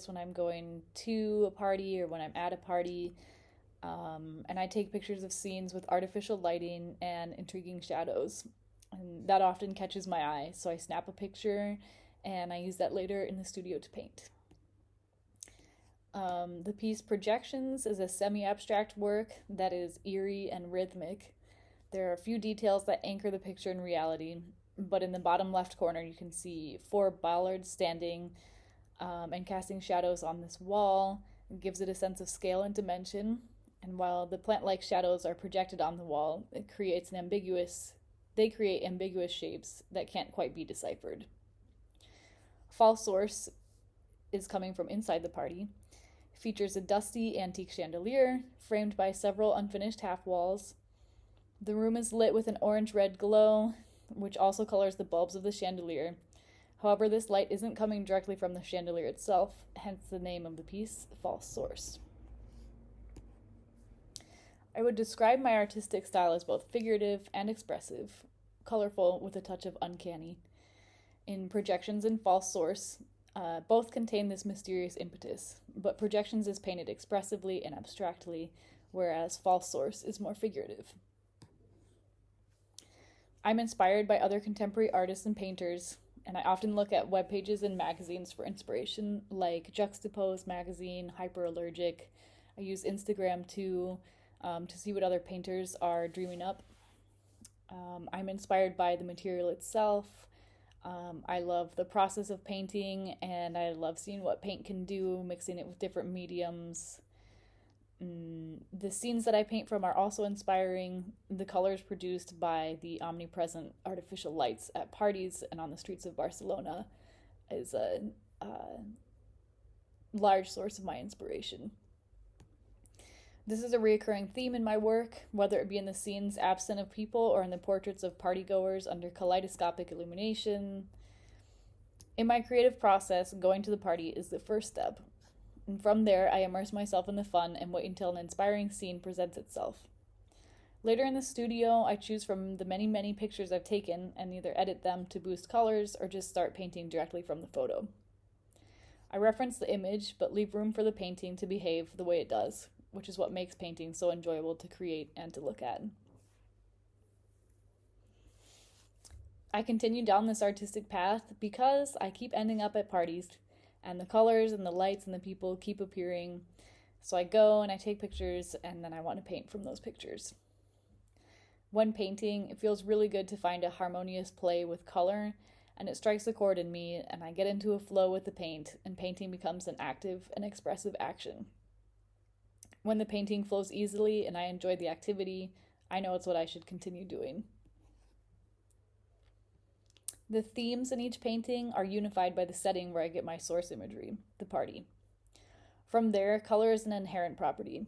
when I'm going to a party or when I'm at a party. And I take pictures of scenes with artificial lighting and intriguing shadows. And that often catches my eye, so I snap a picture and I use that later in the studio to paint. The piece Projections is a semi-abstract work that is eerie and rhythmic. There are a few details that anchor the picture in reality, but in the bottom left corner you can see 4 bollards standing and casting shadows on this wall. It gives it a sense of scale and dimension, and while the plant-like shadows are projected on the wall, they create ambiguous shapes that can't quite be deciphered. False Source is coming from inside the party. It features a dusty antique chandelier framed by several unfinished half walls. The room is lit with an orange-red glow, which also colors the bulbs of the chandelier. However, this light isn't coming directly from the chandelier itself, hence the name of the piece, False Source. I would describe my artistic style as both figurative and expressive, colorful with a touch of uncanny. In Projections and False Source, both contain this mysterious impetus, but Projections is painted expressively and abstractly, whereas False Source is more figurative. I'm inspired by other contemporary artists and painters, and I often look at web pages and magazines for inspiration, like Juxtapose magazine, Hyperallergic. I use Instagram too, to see what other painters are dreaming up. I'm inspired by the material itself. I love the process of painting, and I love seeing what paint can do, mixing it with different mediums. The scenes that I paint from are also inspiring. The colors produced by the omnipresent artificial lights at parties and on the streets of Barcelona is a large source of my inspiration. This is a recurring theme in my work, whether it be in the scenes absent of people or in the portraits of partygoers under kaleidoscopic illumination. In my creative process, going to the party is the first step. And from there, I immerse myself in the fun and wait until an inspiring scene presents itself. Later in the studio, I choose from the many, many pictures I've taken and either edit them to boost colors or just start painting directly from the photo. I reference the image, but leave room for the painting to behave the way it does, which is what makes painting so enjoyable to create and to look at. I continue down this artistic path because I keep ending up at parties, and the colors and the lights and the people keep appearing. So I go and I take pictures, and then I want to paint from those pictures. When painting, it feels really good to find a harmonious play with color, and it strikes a chord in me, and I get into a flow with the paint, and painting becomes an active and expressive action. When the painting flows easily and I enjoy the activity, I know it's what I should continue doing. The themes in each painting are unified by the setting where I get my source imagery, the party. From there, color is an inherent property.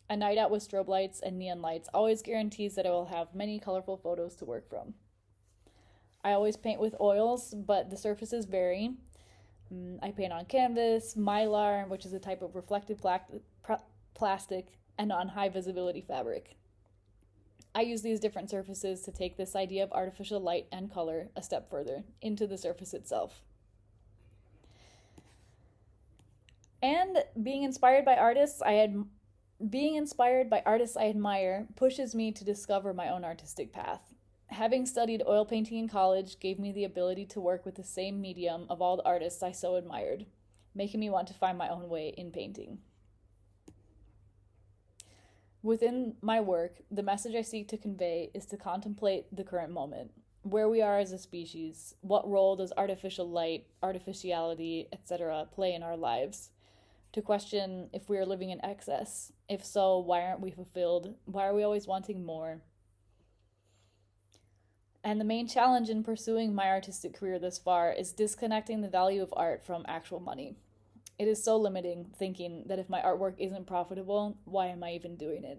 A night out with strobe lights and neon lights always guarantees that I will have many colorful photos to work from. I always paint with oils, but the surfaces vary. I paint on canvas, mylar, which is a type of reflective plastic, and on high visibility fabric. I use these different surfaces to take this idea of artificial light and color a step further into the surface itself. And being inspired by artists I admire pushes me to discover my own artistic path. Having studied oil painting in college gave me the ability to work with the same medium of all the artists I so admired, making me want to find my own way in painting. Within my work, the message I seek to convey is to contemplate the current moment, where we are as a species, what role does artificial light, artificiality, etc. play in our lives, to question if we are living in excess. If so, why aren't we fulfilled? Why are we always wanting more? And the main challenge in pursuing my artistic career thus far is disconnecting the value of art from actual money. It is so limiting thinking that if my artwork isn't profitable, why am I even doing it?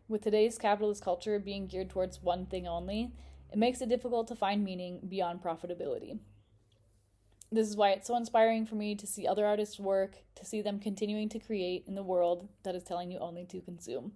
With today's capitalist culture being geared towards one thing only, it makes it difficult to find meaning beyond profitability. This is why it's so inspiring for me to see other artists' work, to see them continuing to create in the world that is telling you only to consume.